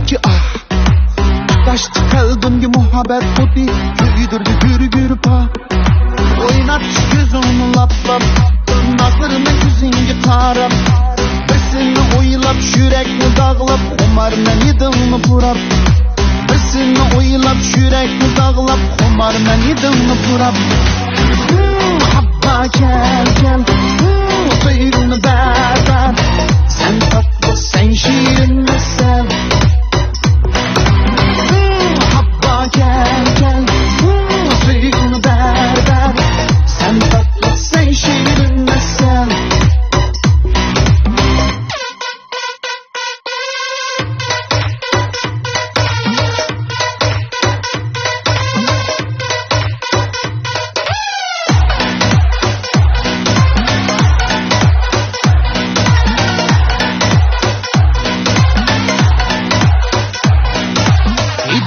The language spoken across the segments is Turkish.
ki ah. Taştı kalbimge muhabbet oti, kuydirdi gürü gürü pa. Oynatçı gözümü lap lap, nazlarını yüzünge qarab. Birsini oylap, yürekni dağlap, umar men yedimni purab. Birsini oylap, yürekni dağlap, umar men yedimni purab. Habba gel gel, Uygurni ber ber. Sen tatlı, sen şirin mesel. Habba gel gel, Uygurni ber ber. Sen tatlı, sen şirin mesel.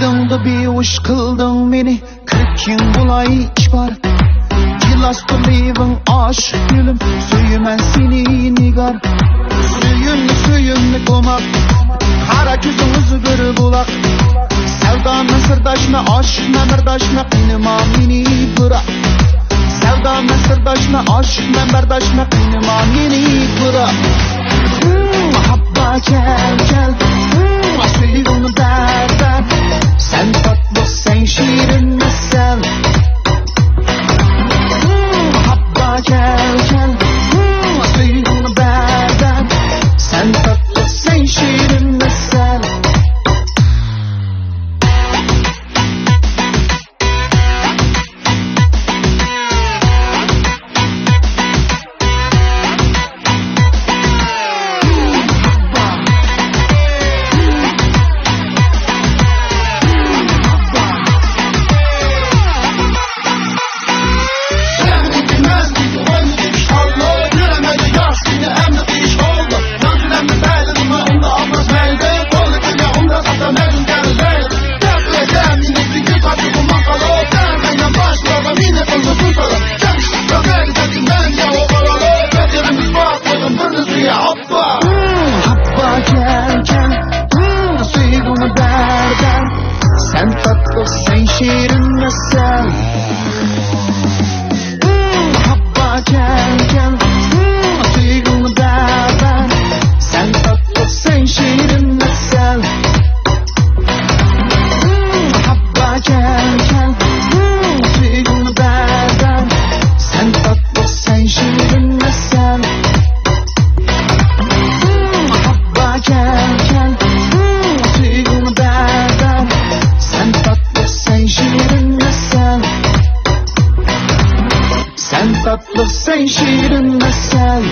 Dağda bir uş kıldın beni, 40 yıl bulay içbar. Gilas dolivin aşık gülüm, söyümen seni nigar. Söyümlü komak, kara gözünüzü bir bulak. Sevdanın sırdaşına, aşkına merdaşına, kınıma meni bırak. Sevdanın sırdaşına, aşkına merdaşına, kınıma meni bırak. Habba gel gel, Uygurni ber ber. Sen tatlı, sen şirin mesel. Habba gel gel, Uygurni ber ber. Sen tatlı, sen şirin mesel. Habba gel gel, Uygurni ber ber. Sen tatlı, sen şirin mesel. Habba gel gel, Uygurni ber ber. Sen tatlı, sen şirin mesel. Habba gel gel, Uygurni ber ber. Sen tatlı, sen şirin mesel. Habba gel gel, Uygurni ber ber. Sen tatlı, sen şirin mesel. Sen tatlı, sen şirin mesel.